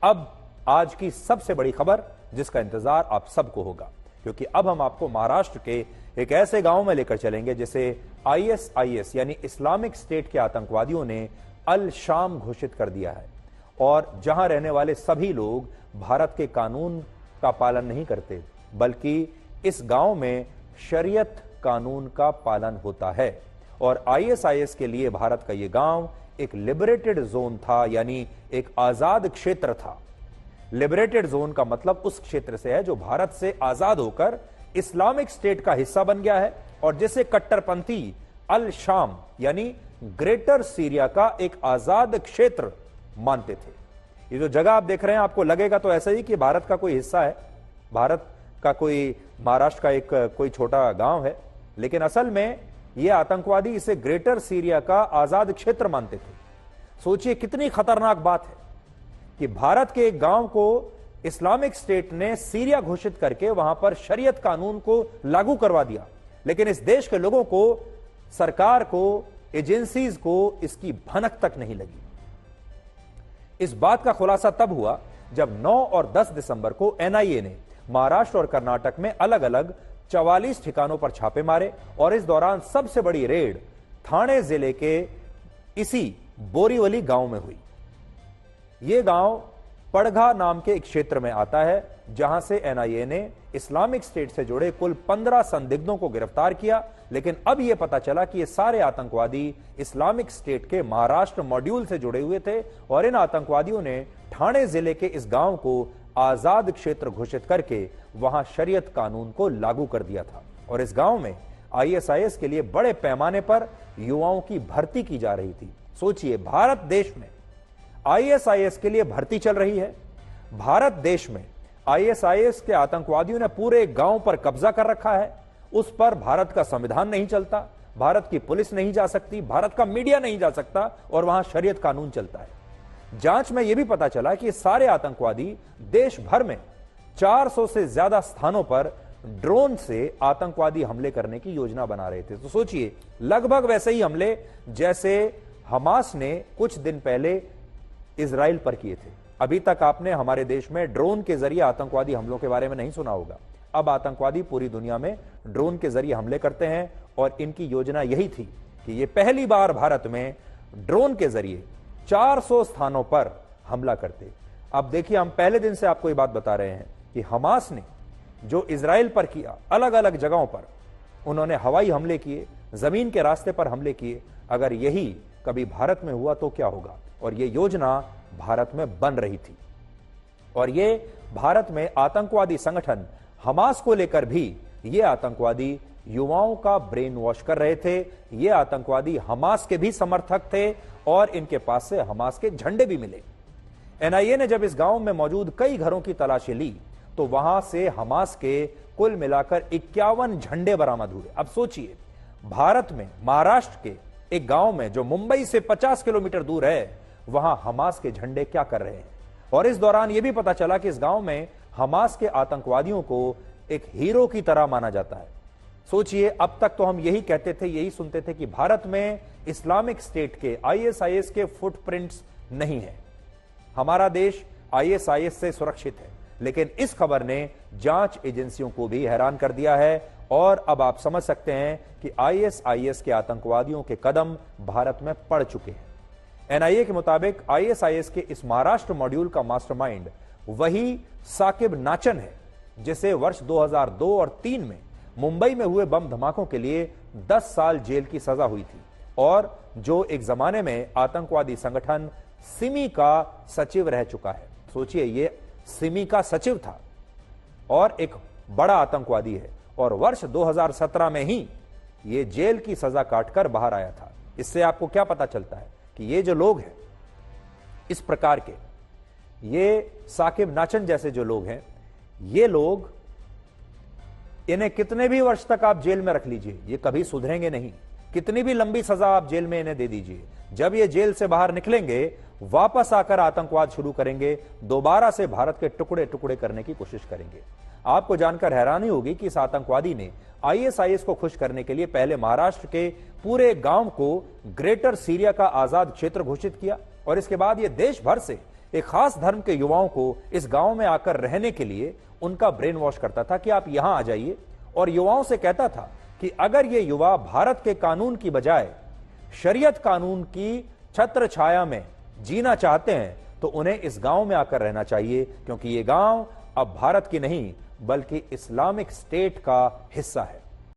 अब आज की सबसे बड़ी खबर जिसका इंतजार आप सबको होगा, क्योंकि अब हम आपको महाराष्ट्र के एक ऐसे गांव में लेकर चलेंगे जिसे आईएसआईएस यानी इस्लामिक स्टेट के आतंकवादियों ने अल शाम घोषित कर दिया है, और जहां रहने वाले सभी लोग भारत के कानून का पालन नहीं करते, बल्कि इस गांव में शरीयत कानून का पालन होता है। और आईएसआईएस के लिए भारत का यह गांव एक लिबरेटेड जोन था, यानी एक आजाद क्षेत्र था। लिबरेटेड जोन का मतलब उस क्षेत्र से है जो भारत से आजाद होकर इस्लामिक स्टेट का हिस्सा बन गया है, और जिसे कट्टरपंथी अल शाम यानी ग्रेटर सीरिया का एक आजाद क्षेत्र मानते थे। ये जो जगह आप देख रहे हैं, आपको लगेगा तो ऐसा ही कि भारत का कोई हिस्सा है, भारत का कोई महाराष्ट्र का एक कोई छोटा गांव है, लेकिन असल में ये आतंकवादी इसे ग्रेटर सीरिया का आजाद क्षेत्र मानते थे। सोचिए कितनी खतरनाक बात है कि भारत के एक गांव को इस्लामिक स्टेट ने सीरिया घोषित करके वहां पर शरीयत कानून को लागू करवा दिया, लेकिन इस देश के लोगों को, सरकार को, एजेंसीज को इसकी भनक तक नहीं लगी। इस बात का खुलासा तब हुआ जब 9 और 10 दिसंबर को एनआईए ने महाराष्ट्र और कर्नाटक में अलग अलग 44 ठिकानों पर छापे मारे, और इस दौरान सबसे बड़ी रेड थाने जिले के इसी बोरीवली गांव में हुई। यह गांव पड़घा नाम के एक क्षेत्र में आता है, जहां से एनआईए ने इस्लामिक स्टेट से जुड़े कुल 15 संदिग्धों को गिरफ्तार किया। लेकिन अब यह पता चला कि ये सारे आतंकवादी इस्लामिक स्टेट के महाराष्ट्र मॉड्यूल से जुड़े हुए थे, और इन आतंकवादियों ने ठाणे जिले के इस गांव को आजाद क्षेत्र घोषित करके वहां शरीयत कानून को लागू कर दिया था। और इस गांव में आईएसआईएस के लिए बड़े पैमाने पर युवाओं की भर्ती की जा रही थी। सोचिए, भारत देश में आईएसआईएस के लिए भर्ती चल रही है, भारत देश में आईएसआईएस के आतंकवादियों ने पूरे गांव पर कब्जा कर रखा है, उस पर भारत का संविधान नहीं चलता, भारत की पुलिस नहीं जा सकती, भारत का मीडिया नहीं जा सकता, और वहां शरीयत कानून चलता है। जांच में यह भी पता चला कि सारे आतंकवादी देश भर में 400 से ज्यादा स्थानों पर ड्रोन से आतंकवादी हमले करने की योजना बना रहे थे। तो सोचिए, लगभग वैसे ही हमले जैसे हमास ने कुछ दिन पहले इजराइल पर किए थे। अभी तक आपने हमारे देश में ड्रोन के जरिए आतंकवादी हमलों के बारे में नहीं सुना होगा। अब आतंकवादी पूरी दुनिया में ड्रोन के जरिए हमले करते हैं, और इनकी योजना यही थी कि ये पहली बार भारत में ड्रोन के जरिए 400 स्थानों पर हमला करते। अब देखिए, हम पहले दिन से आपको ये बात बता रहे हैं कि हमास ने जो इजराइल पर किया, अलग अलग जगहों पर उन्होंने हवाई हमले किए, जमीन के रास्ते पर हमले किए। अगर यही कभी भारत में हुआ तो क्या होगा? और यह योजना भारत में बन रही थी, और ये भारत में आतंकवादी संगठन हमास को लेकर भी ये आतंकवादी युवाओं का ब्रेन वॉश कर रहे थे। ये आतंकवादी हमास के भी समर्थक थे, और इनके पास से हमास के झंडे भी मिले। एनआईए ने जब इस गांव में मौजूद कई घरों की तलाशी ली तो वहां से हमास के कुल मिलाकर 51 झंडे बरामद हुए। अब सोचिए, भारत में महाराष्ट्र के एक गांव में जो मुंबई से 50 किलोमीटर दूर है, वहां हमास के झंडे क्या कर रहे हैं। और इस दौरान यह भी पता चला कि इस गांव में हमास के आतंकवादियों को एक हीरो की तरह माना जाता है। सोचिए, अब तक तो हम यही कहते थे, यही सुनते थे कि भारत में इस्लामिक स्टेट के, आईएसआईएस के फुटप्रिंट्स नहीं है, हमारा देश आईएसआईएस से सुरक्षित है। लेकिन इस खबर ने जांच एजेंसियों को भी हैरान कर दिया है, और अब आप समझ सकते हैं कि आईएसआईएस के आतंकवादियों के कदम भारत में पड़ चुके हैं। एनआईए के मुताबिक आईएसआईएस के इस महाराष्ट्र मॉड्यूल का मास्टरमाइंड वही साकिब नाचन है, जिसे वर्ष 2002 और 3 में मुंबई में हुए बम धमाकों के लिए 10 साल जेल की सजा हुई थी, और जो एक जमाने में आतंकवादी संगठन सिमी का सचिव रह चुका है। सोचिए, ये सिमी का सचिव था और एक बड़ा आतंकवादी है, और वर्ष 2017 में ही ये जेल की सजा काटकर बाहर आया था। इससे आपको क्या पता चलता है कि ये जो लोग हैं, इस प्रकार के, ये साकिब नाचन जैसे जो लोग हैं, ये लोग, इन्हें कितने भी वर्ष तक आप जेल में रख लीजिए, ये कभी सुधरेंगे नहीं। कितनी भी लंबी सजा आप जेल में इन्हें दे दीजिए, जब ये जेल से बाहर निकलेंगे, वापस आकर आतंकवाद शुरू करेंगे, दोबारा से भारत के टुकड़े टुकड़े करने की कोशिश करेंगे। आपको जानकर हैरानी होगी कि इस आतंकवादी ने आईएसआईएस को खुश करने के लिए पहले महाराष्ट्र के पूरे गांव को ग्रेटर सीरिया का आजाद क्षेत्र घोषित किया, और इसके बाद यह देश भर से एक खास धर्म के युवाओं को इस गांव में आकर रहने के लिए उनका ब्रेन वॉश करता था कि आप यहां आ जाइए, और युवाओं से कहता था कि अगर ये युवा भारत के कानून की बजाय शरीयत कानून की छत्र छाया में जीना चाहते हैं तो उन्हें इस गांव में आकर रहना चाहिए, क्योंकि ये गांव अब भारत की नहीं बल्कि इस्लामिक स्टेट का हिस्सा है।